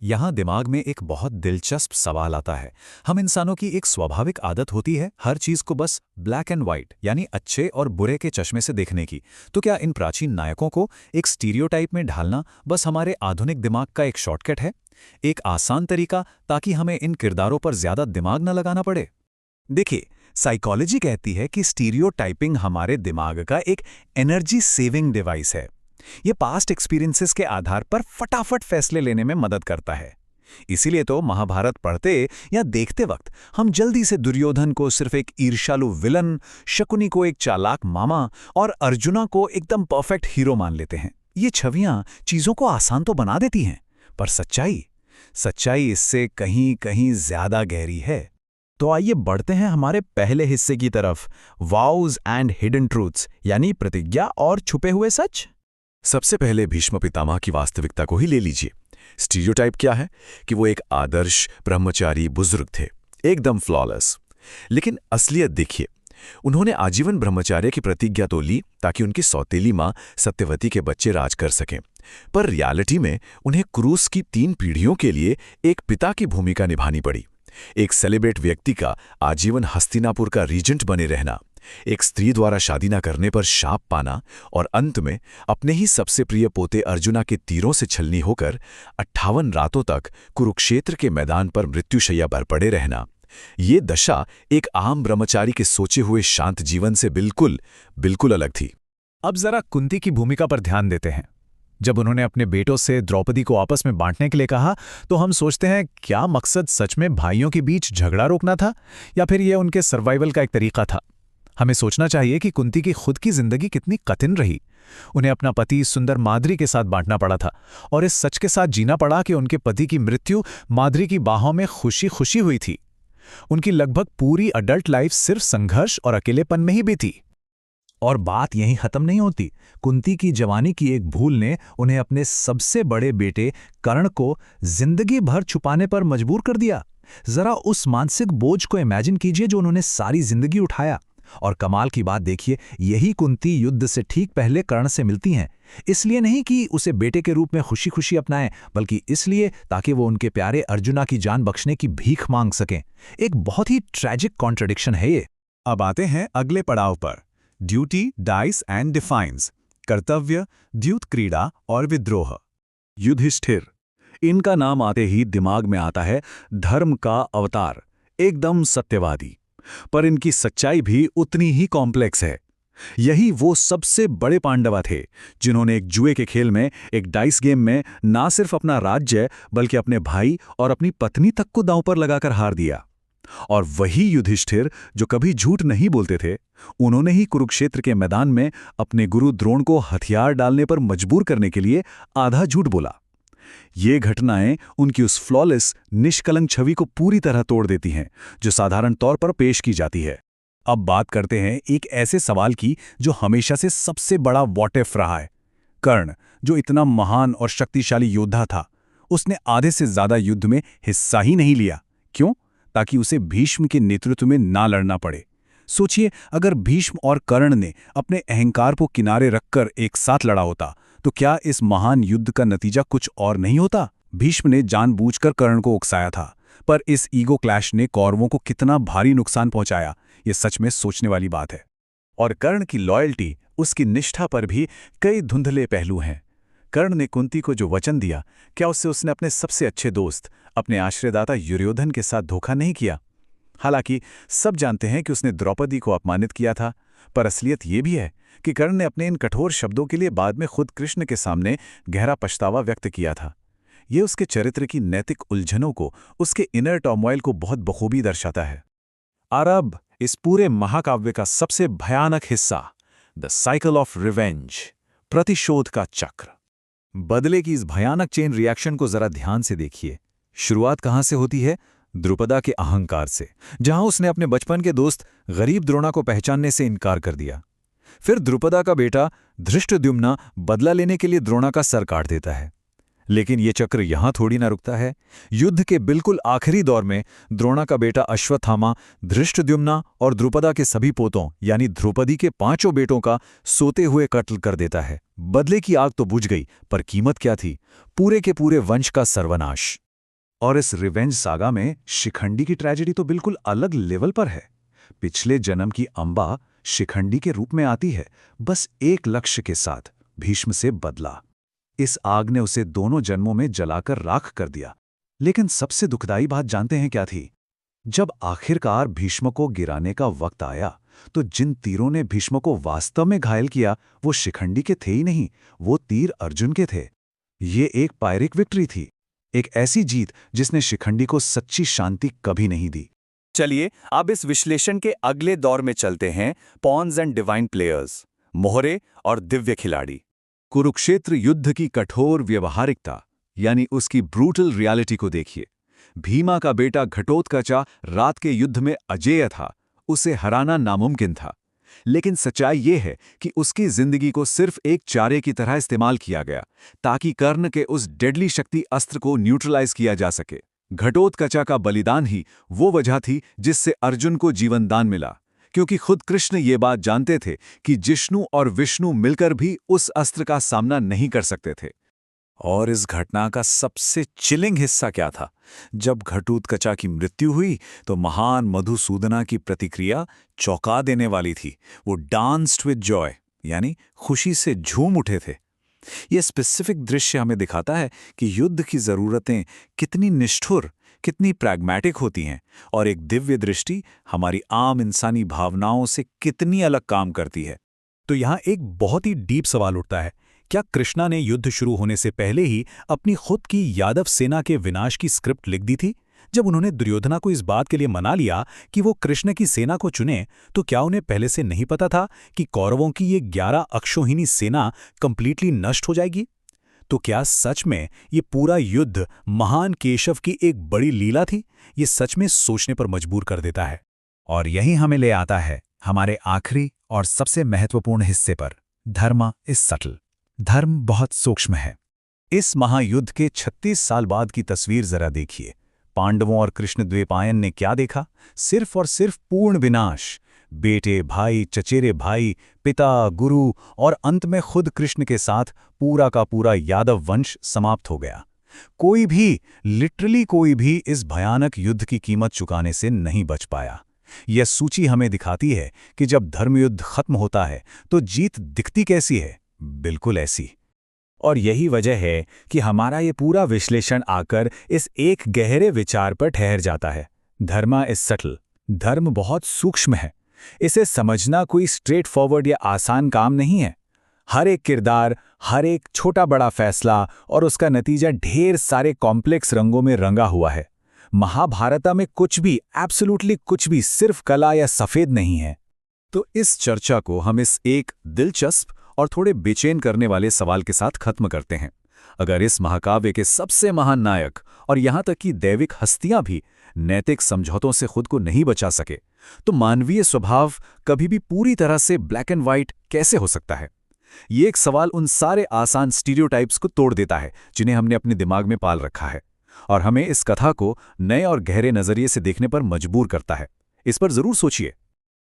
यहाँ दिमाग में एक बहुत दिलचस्प सवाल आता है। हम इंसानों की एक स्वाभाविक आदत होती है हर चीज़ को बस ब्लैक एंड वाइट यानी अच्छे और बुरे के चश्मे से देखने की। तो क्या इन प्राचीन नायकों को एक स्टीरियोटाइप में ढालना बस हमारे आधुनिक दिमाग का एक शॉर्टकट है, एक आसान तरीका ताकि हमें इन किरदारों पर ज्यादा दिमाग न लगाना पड़े? देखिए, साइकोलॉजी कहती है कि स्टीरियोटाइपिंग हमारे दिमाग का एक एनर्जी सेविंग डिवाइस है। ये पास्ट एक्सपीरियंसेस के आधार पर फटाफट फैसले लेने में मदद करता है। इसीलिए तो महाभारत पढ़ते या देखते वक्त हम जल्दी से दुर्योधन को सिर्फ एक ईर्ष्यालु विलन, शकुनी को एक चालाक मामा और अर्जुना को एकदम परफेक्ट हीरो मान लेते हैं। ये छवियां चीजों को आसान तो बना देती हैं, पर सच्चाई इससे कहीं कहीं ज्यादा गहरी है। तो आइए बढ़ते हैं हमारे पहले हिस्से की तरफ, वाउज एंड हिडन ट्रूथ्स, यानी प्रतिज्ञा और छुपे हुए सच। सबसे पहले भीष्म पितामह की वास्तविकता को ही ले लीजिए। स्टीरियोटाइप क्या है कि वो एक आदर्श ब्रह्मचारी बुजुर्ग थे, एकदम फ्लॉलेस। लेकिन असलियत देखिए, उन्होंने आजीवन ब्रह्मचार्य की प्रतिज्ञा तो ली ताकि उनकी सौतेली मां सत्यवती के बच्चे राज कर सकें, पर रियलिटी में उन्हें क्रूस की 3 पीढ़ियों के लिए एक पिता की भूमिका निभानी पड़ी। एक सेलिब्रेट व्यक्ति का आजीवन हस्तिनापुर का रीजेंट बने रहना, एक स्त्री द्वारा शादी न करने पर शाप पाना और अंत में अपने ही सबसे प्रिय पोते अर्जुना के तीरों से छलनी होकर 58 रातों तक कुरुक्षेत्र के मैदान पर मृत्युशैया पर पड़े रहना। ये दशा एक आम ब्रह्मचारी के सोचे हुए शांत जीवन से बिल्कुल अलग थी। अब जरा कुंती की भूमिका पर ध्यान देते हैं। जब उन्होंने अपने बेटों से द्रौपदी को आपस में बांटने के लिए कहा, तो हम सोचते हैं क्या मकसद सच में भाइयों के बीच झगड़ा रोकना था या फिर यह उनके सर्वाइवल का एक तरीका था? हमें सोचना चाहिए कि कुंती की खुद की जिंदगी कितनी कठिन रही। उन्हें अपना पति सुंदर माद्री के साथ बांटना पड़ा था और इस सच के साथ जीना पड़ा कि उनके पति की मृत्यु माद्री की बाहों में खुशी खुशी हुई थी। उनकी लगभग पूरी अडल्ट लाइफ सिर्फ संघर्ष और अकेलेपन में ही बीती। और बात यहीं खत्म नहीं होती। कुंती की जवानी की एक भूल ने उन्हें अपने सबसे बड़े बेटे कर्ण को जिंदगी भर छुपाने पर मजबूर कर दिया। जरा उस मानसिक बोझ को इमेजिन कीजिए जो उन्होंने सारी जिंदगी उठाया। और कमाल की बात देखिए, यही कुंती युद्ध से ठीक पहले कर्ण से मिलती हैं। इसलिए नहीं कि उसे बेटे के रूप में खुशी खुशी अपनाएं, बल्कि इसलिए ताकि वो उनके प्यारे अर्जुना की जान बख्शने की भीख मांग सकें। एक बहुत ही ट्रैजिक कॉन्ट्रडिक्शन है ये। अब आते हैं अगले पड़ाव पर, ड्यूटी, डाइस एंड डिफाइंस, कर्तव्य, द्यूत क्रीड़ा और विद्रोह। युधिष्ठिर, इनका नाम आते ही दिमाग में आता है धर्म का अवतार, एकदम सत्यवादी। पर इनकी सच्चाई भी उतनी ही कॉम्प्लेक्स है। यही वो सबसे बड़े पांडव थे जिन्होंने एक जुए के खेल में, एक डाइस गेम में ना सिर्फ अपना राज्य बल्कि अपने भाई और अपनी पत्नी तक को दांव पर लगाकर हार दिया। और वही युधिष्ठिर जो कभी झूठ नहीं बोलते थे, उन्होंने ही कुरुक्षेत्र के मैदान में अपने गुरु द्रोण को हथियार डालने पर मजबूर करने के लिए आधा झूठ बोला। ये घटनाएं उनकी उस फ्लॉलेस, निष्कलंक छवि को पूरी तरह तोड़ देती हैं जो साधारण तौर पर पेश की जाती है। अब बात करते हैं एक ऐसे सवाल की जो हमेशा से सबसे बड़ा व्हाट इफ रहा है। कर्ण, जो इतना महान और शक्तिशाली योद्धा था, उसने आधे से ज्यादा युद्ध में हिस्सा ही नहीं लिया। क्यों? ताकि उसे भीष्म के नेतृत्व में ना लड़ना पड़े। सोचिए, अगर भीष्म और कर्ण ने अपने अहंकार को किनारे रखकर एक साथ लड़ा होता तो क्या इस महान युद्ध का नतीजा कुछ और नहीं होता? भीष्म ने जानबूझकर कर्ण को उकसाया था, पर इस ईगो क्लैश ने कौरवों को कितना भारी नुकसान पहुंचाया, ये सच में सोचने वाली बात है। और कर्ण की लॉयल्टी, उसकी निष्ठा पर भी कई धुंधले पहलू हैं। कर्ण ने कुंती को जो वचन दिया, क्या उससे उसने अपने सबसे अच्छे दोस्त, अपने आश्रयदाता दुर्योधन के साथ धोखा नहीं किया? हालांकि सब जानते हैं कि उसने द्रौपदी को अपमानित किया था, पर असलियत ये भी है कि कर्ण ने अपने इन कठोर शब्दों के लिए बाद में खुद कृष्ण के सामने गहरा पछतावा व्यक्त किया था। ये उसके चरित्र की नैतिक उलझनों को, उसके इनर टर्मोइल को बहुत बखूबी दर्शाता है। और अब इस पूरे महाकाव्य का सबसे भयानक हिस्सा, द साइकिल ऑफ रिवेंज, प्रतिशोध का चक्र। बदले की इस भयानक चेन रिएक्शन को जरा ध्यान से देखिए। शुरुआत कहां से होती है? द्रुपदा के अहंकार से, जहां उसने अपने बचपन के दोस्त गरीब द्रोणा को पहचानने से इनकार कर दिया। फिर द्रुपदा का बेटा धृष्टद्युम्न बदला लेने के लिए द्रोणा का सर काट देता है। लेकिन ये चक्र यहां थोड़ी ना रुकता है। युद्ध के बिल्कुल आखिरी दौर में द्रोणा का बेटा अश्वत्थामा धृष्टद्युम्न और द्रुपदा के सभी पोतों यानी द्रौपदी के 5 बेटों का सोते हुए कत्ल कर देता है। बदले की आग तो बुझ गई, पर कीमत क्या थी? पूरे के पूरे वंश का सर्वनाश। और इस रिवेंज सागा में शिखंडी की ट्रेजेडी तो बिल्कुल अलग लेवल पर है। पिछले जन्म की अंबा शिखंडी के रूप में आती है, बस एक लक्ष्य के साथ, भीष्म से बदला। इस आग ने उसे दोनों जन्मों में जलाकर राख कर दिया। लेकिन सबसे दुखदाई बात जानते हैं क्या थी? जब आखिरकार भीष्म को गिराने का वक्त आया, तो जिन तीरों ने भीष्म को वास्तव में घायल किया वो शिखंडी के थे ही नहीं, वो तीर अर्जुन के थे। ये एक पायरिक विक्ट्री थी, एक ऐसी जीत जिसने शिखंडी को सच्ची शांति कभी नहीं दी। चलिए अब इस विश्लेषण के अगले दौर में चलते हैं, पॉन्स एंड डिवाइन प्लेयर्स, मोहरे और दिव्य खिलाड़ी। कुरुक्षेत्र युद्ध की कठोर व्यवहारिकता यानी उसकी ब्रूटल रियलिटी को देखिए। भीमा का बेटा घटोत्कचा रात के युद्ध में अजेय था, उसे हराना नामुमकिन था। लेकिन सच्चाई ये है कि उसकी जिंदगी को सिर्फ एक चारे की तरह इस्तेमाल किया गया ताकि कर्ण के उस डेडली शक्ति अस्त्र को न्यूट्रलाइज किया जा सके। घटोत्कचा का बलिदान ही वो वजह थी जिससे अर्जुन को जीवनदान मिला, क्योंकि खुद कृष्ण ये बात जानते थे कि जिष्णु और विष्णु मिलकर भी उस अस्त्र का सामना नहीं कर सकते थे। और इस घटना का सबसे चिलिंग हिस्सा क्या था? जब घटोत्कचा की मृत्यु हुई तो महान मधुसूदना की प्रतिक्रिया चौंका देने वाली थी। वो डांस्ड विद जॉय, यानी खुशी से झूम उठे थे। यह स्पेसिफिक दृश्य हमें दिखाता है कि युद्ध की ज़रूरतें कितनी निष्ठुर, कितनी प्रैग्मैटिक होती हैं, और एक दिव्य दृष्टि हमारी आम इंसानी भावनाओं से कितनी अलग काम करती है। तो यहाँ एक बहुत ही डीप सवाल उठता है, क्या कृष्णा ने युद्ध शुरू होने से पहले ही अपनी खुद की यादव सेना के विनाश की स्क्रिप्ट लिख दी थी? जब उन्होंने दुर्योधना को इस बात के लिए मना लिया कि वो कृष्ण की सेना को चुने, तो क्या उन्हें पहले से नहीं पता था कि कौरवों की ये 11 अक्षौहिणी सेना कंप्लीटली नष्ट हो जाएगी? तो क्या सच में ये पूरा युद्ध महान केशव की एक बड़ी लीला थी? ये सच में सोचने पर मजबूर कर देता है। और यही हमें ले आता है हमारे आखिरी और सबसे महत्वपूर्ण हिस्से पर, धर्म इज सटल। धर्म बहुत सूक्ष्म है। इस महायुद्ध के 36 साल बाद की तस्वीर जरा देखिए। पांडवों और कृष्णद्वैपायन ने क्या देखा? सिर्फ और सिर्फ पूर्ण विनाश। बेटे, भाई, चचेरे भाई, पिता, गुरु और अंत में खुद कृष्ण के साथ पूरा का पूरा यादव वंश समाप्त हो गया। कोई भी, लिटरली कोई भी इस भयानक युद्ध की कीमत चुकाने से नहीं बच पाया। यह सूची हमें दिखाती है कि जब धर्मयुद्ध खत्म होता है तो जीत दिखती कैसी है? बिल्कुल ऐसी। और यही वजह है कि हमारा ये पूरा विश्लेषण आकर इस एक गहरे विचार पर ठहर जाता है। धर्म इज सटल। धर्म बहुत सूक्ष्म है। इसे समझना कोई स्ट्रेट फॉरवर्ड या आसान काम नहीं है। हर एक किरदार, हर एक छोटा बड़ा फैसला और उसका नतीजा ढेर सारे कॉम्प्लेक्स रंगों में रंगा हुआ है। महाभारत में कुछ भी, एब्सोल्युटली कुछ भी सिर्फ कला या सफेद नहीं है। तो इस चर्चा को हम इस एक दिलचस्प और थोड़े बेचैन करने वाले सवाल के साथ खत्म करते हैं। अगर इस महाकाव्य के सबसे महान नायक और यहाँ तक कि दैविक हस्तियां भी नैतिक समझौतों से खुद को नहीं बचा सके, तो मानवीय स्वभाव कभी भी पूरी तरह से ब्लैक एंड व्हाइट कैसे हो सकता है? ये एक सवाल उन सारे आसान स्टीरियोटाइप्स को तोड़ देता है जिन्हें हमने अपने दिमाग में पाल रखा है, और हमें इस कथा को नए और गहरे नजरिए से देखने पर मजबूर करता है। इस पर जरूर सोचिए।